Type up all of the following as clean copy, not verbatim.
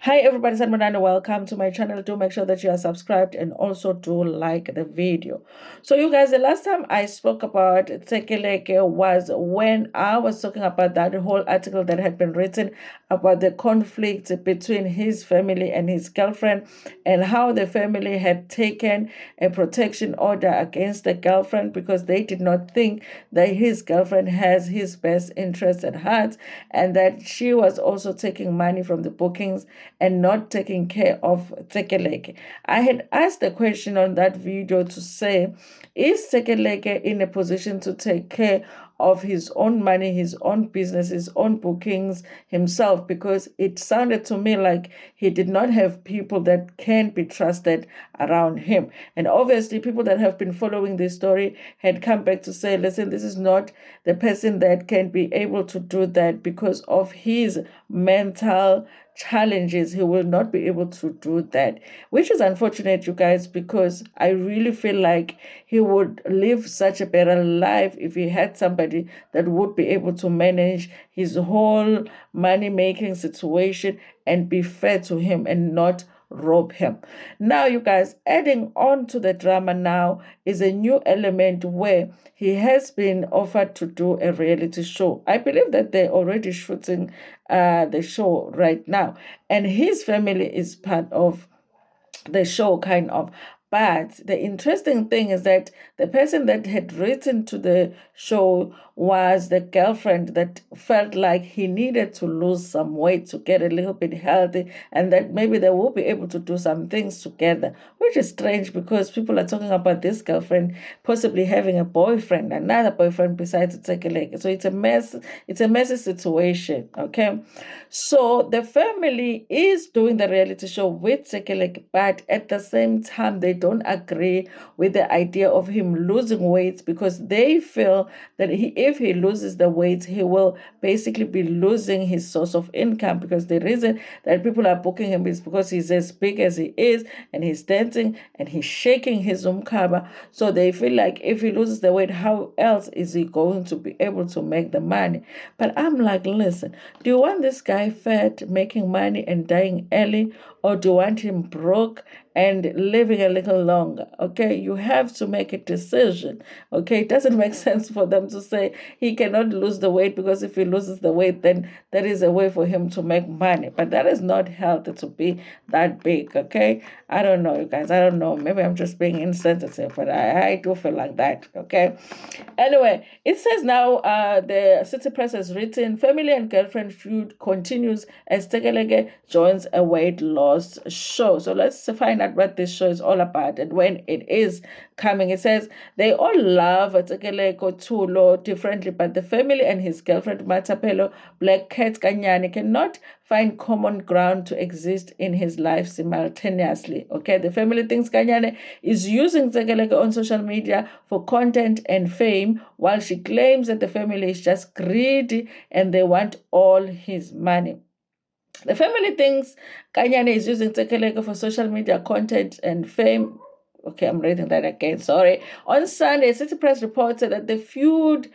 Hi everybody, Sanmanana. Welcome to my channel. Do make sure that you are subscribed and also do like the video. So you guys, the last time I spoke about Tsekeleke was when I was talking about that whole article that had been written about the conflict between his family and his girlfriend, and how the family had taken a protection order against the girlfriend because they did not think that his girlfriend has his best interests at heart, and that she was also taking money from the bookings and not taking care of Tsekeleke. I had asked a question on that video to say, is Tsekeleke in a position to take care of his own money, his own business, his own bookings himself? Because it sounded to me like he did not have people that can be trusted around him. And obviously, people that have been following this story had come back to say, listen, this is not the person that can be able to do that because of his mental challenges. He will not be able to do that, which is unfortunate, you guys, because I really feel like he would live such a better life if he had somebody that would be able to manage his whole money making situation and be fair to him and not rob him. Now, you guys, adding on to the drama now is a new element where he has been offered to do a reality show. I believe that they're already shooting the show right now, and his family is part of the show, kind of. But the interesting thing is that the person that had written to the show was the girlfriend that felt like he needed to lose some weight to get a little bit healthy, and that maybe they will be able to do some things together, which is strange because people are talking about this girlfriend possibly having a boyfriend, another boyfriend besides Tsekeleke. So it's a mess. It's a messy situation. Okay, so the family is doing the reality show with Tsekeleke, but at the same time, they don't agree with the idea of him losing weight because they feel that if he loses the weight, he will basically be losing his source of income, because the reason that people are booking him is because he's as big as he is and he's dancing and he's shaking his umkaba. So they feel like if he loses the weight, how else is he going to be able to make the money? But I'm like, listen, do you want this guy fat, making money and dying early, or do you want him broke and living a little longer? Okay, you have to make a decision. Okay, it doesn't make sense for them to say he cannot lose the weight, because if he loses the weight, then there is a way for him to make money. But that is not healthy to be that big. Okay, I don't know, you guys. I don't know. Maybe I'm just being insensitive, but I do feel like that. Okay. Anyway, it says now the City Press has written, family and girlfriend feud continues as Tsekeleke joins a weight loss show. So let's find out what this show is all about and when it is coming. It says they all love Tsekeleke Tulo differently, but the family and his girlfriend Matapelo Black Cat Kanyani cannot find common ground to exist in his life simultaneously. Okay, the family thinks Kanyane is using Tsekeleke on social media for content and fame, while she claims that the family is just greedy and they want all his money. The family thinks Kanyane is using Tsekeleke for social media content and fame. Okay, I'm reading that again. Sorry. On Sunday, City Press reported that the feud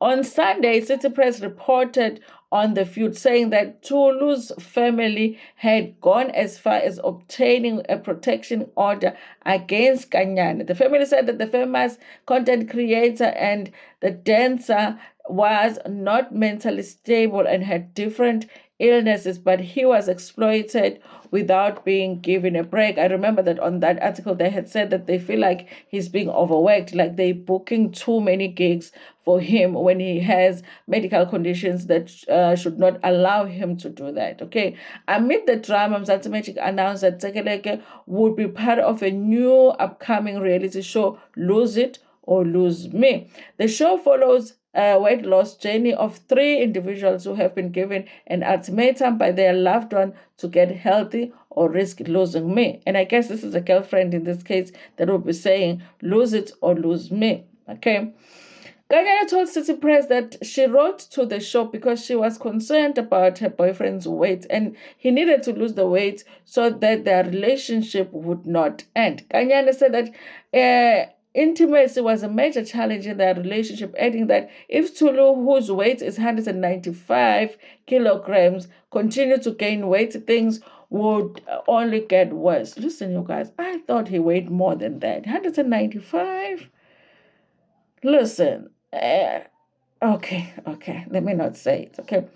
on Sunday, City Press reported on the feud, saying that Tulu's family had gone as far as obtaining a protection order against Kanyane. The family said that the famous content creator and the dancer was not mentally stable and had different illnesses, but he was exploited without being given a break. I remember that on that article, they had said that they feel like he's being overworked, like they're booking too many gigs for him when he has medical conditions that should not allow him to do that. Okay. Amid the drama, Mzansi Magic announced that Tsekeleke would be part of a new upcoming reality show, Lose It or Lose Me. The show follows a weight loss journey of three individuals who have been given an ultimatum by their loved one to get healthy or risk losing me. And I guess this is a girlfriend in this case that will be saying, lose it or lose me. Okay. Kanyana told City Press that she wrote to the show because she was concerned about her boyfriend's weight and he needed to lose the weight so that their relationship would not end. Kanyana said that intimacy was a major challenge in their relationship, adding that if Tulu, whose weight is 195 kilograms, continued to gain weight, things would only get worse. Listen, you guys, I thought he weighed more than that. 195? Listen, okay. Let me not say it. Okay.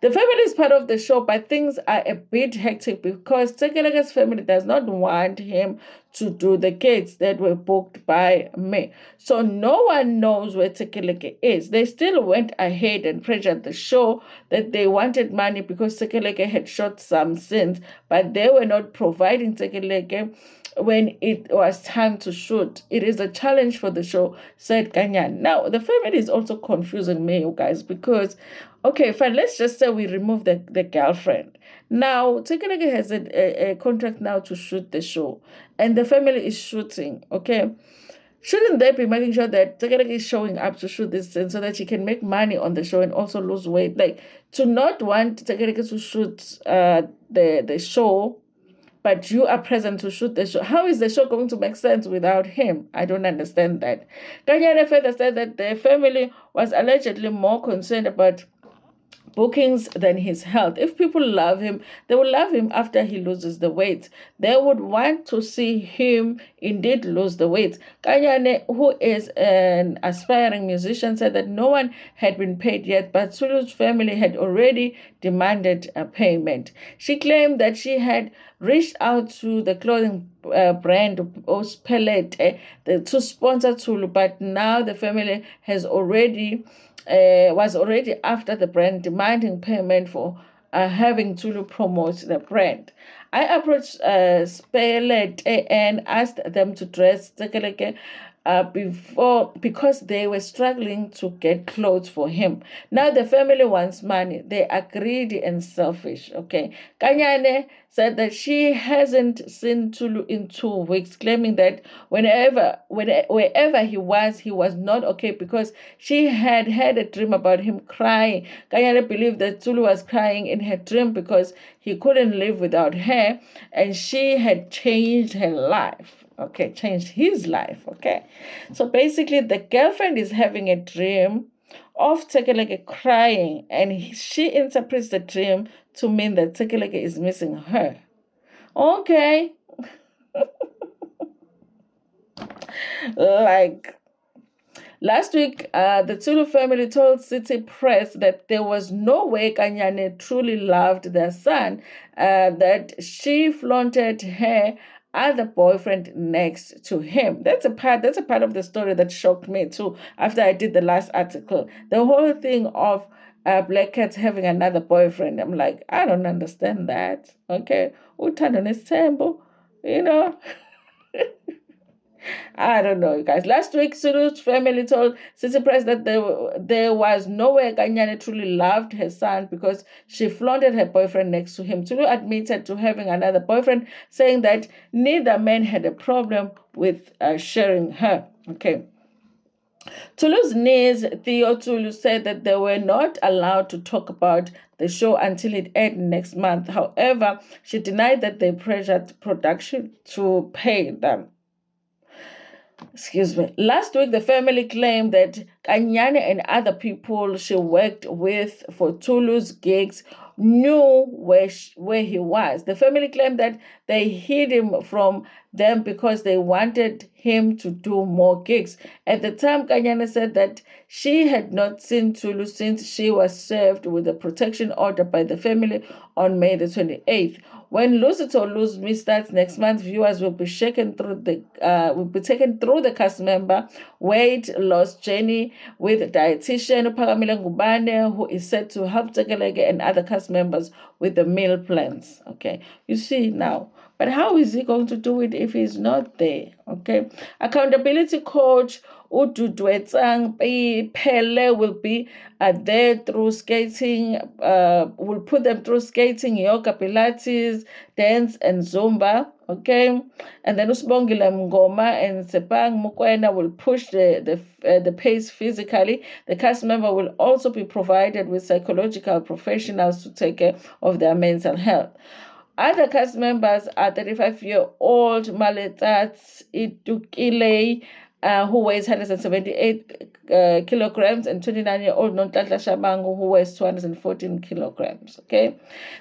The family is part of the show, but things are a bit hectic because Tsekeleke's family does not want him to do the gigs that were booked by me. So no one knows where Tsekeleke is. They still went ahead and pressured the show that they wanted money because Tsekeleke had shot some scenes, but they were not providing Tsekeleke when it was time to shoot. It is a challenge for the show, said Ganyan. Now, the family is also confusing me, you guys, because, okay, fine, let's just say we remove the girlfriend. Now, Tsekeleke has a contract now to shoot the show, and the family is shooting, okay? Shouldn't they be making sure that Tsekeleke is showing up to shoot this scene so that she can make money on the show and also lose weight? Like, to not want Tsekeleke to shoot the show, but you are present to shoot the show. How is the show going to make sense without him? I don't understand that. Kanyane further said that the family was allegedly more concerned about bookings than his health. If people love him, they will love him after he loses the weight. They would want to see him indeed lose the weight. Kanyane, who is an aspiring musician, said that no one had been paid yet, but Sulu's family had already demanded a payment. She claimed that she had reached out to the clothing brand Tsekeleke to sponsor Tulu, but now the family has already was already after the brand demanding payment for having Tulu promote the brand. I approached Tsekeleke and asked them to dress Tsekeleke before because they were struggling to get clothes for him. Now the family wants money. They are greedy and selfish. Okay. Kanyane said that she hasn't seen Tulu in 2 weeks, claiming that wherever he was not okay because she had had a dream about him crying. Kanyane believed that Tulu was crying in her dream because he couldn't live without her and she had changed her life. Okay, changed his life. Okay, so basically, the girlfriend is having a dream of Tsekeleke crying, and she interprets the dream to mean that Tsekeleke is missing her. Okay, like last week, the Tulu family told City Press that there was no way Kanyane truly loved their son, that she flaunted her other boyfriend next to him. That's a part of the story that shocked me too after I did the last article. The whole thing of Black Cat having another boyfriend. I'm like, I don't understand that. Okay. Uthando nesithembu, you know. I don't know, you guys. Last week, Sulu's family told City Press that there was no way Kanyane truly loved her son because she flaunted her boyfriend next to him. Sulu admitted to having another boyfriend, saying that neither man had a problem with sharing her. Okay. Tulu's niece, Theo Tulu, said that they were not allowed to talk about the show until it aired next month. However, she denied that they pressured production to pay them. Excuse me. Last week, the family claimed that Kanyane and other people she worked with for Tulu's gigs knew where he was. The family claimed that they hid him from them because they wanted him to do more gigs. At the time, Kanyane said that she had not seen Tulu since she was served with a protection order by the family on May the 28th. When Lose It or Lose Me starts next month, viewers will be taken through the cast member weight loss journey with dietitian Phakamile Ngubane, who is set to help Tsekeleke and other cast members with the meal plans. Okay, you see now. But how is he going to do it if he's not there? Okay, accountability coach Ududwetsang Pele will be there through skating, will put them through skating, yoga, Pilates, dance, and Zumba. Okay, and then Usbongile Ngoma and Sepang Mukwena will push the pace physically. The cast member will also be provided with psychological professionals to take care of their mental health. Other cast members are 35-year-old Maletats Itukile, who weighs 178 kilograms, and 29-year-old Nonhlanhla Shabangu, who weighs 214 kilograms. Okay,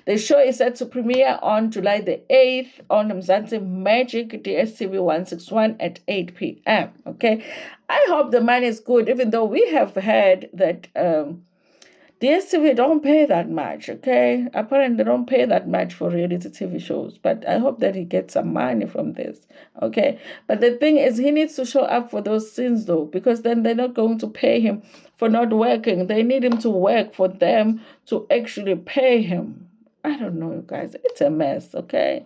the show is set to premiere on July the 8th on Mzansi Magic DSTV 161 at 8 p.m. Okay, I hope the money is good, even though we have heard that DSTV don't pay that much, okay? Apparently, they don't pay that much for reality TV shows, but I hope that he gets some money from this, okay? But the thing is, he needs to show up for those scenes, though, because then they're not going to pay him for not working. They need him to work for them to actually pay him. I don't know, you guys. It's a mess, okay?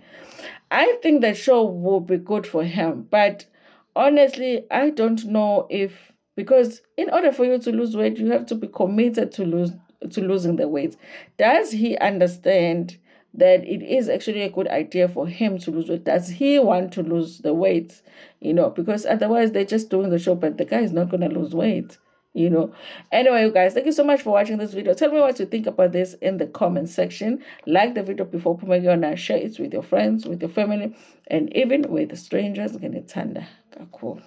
I think the show will be good for him, but honestly, I don't know if, because in order for you to lose weight, you have to be committed to losing the weight. Does he understand that it is actually a good idea for him to lose weight? Does he want to lose the weight? Because otherwise they're just doing the show, but the guy is not going to lose weight. Anyway, you guys, thank you so much for watching this video. Tell me what you think about this in the comment section. Like the video before Pumagona, share it with your friends, with your family, and even with strangers. Cool.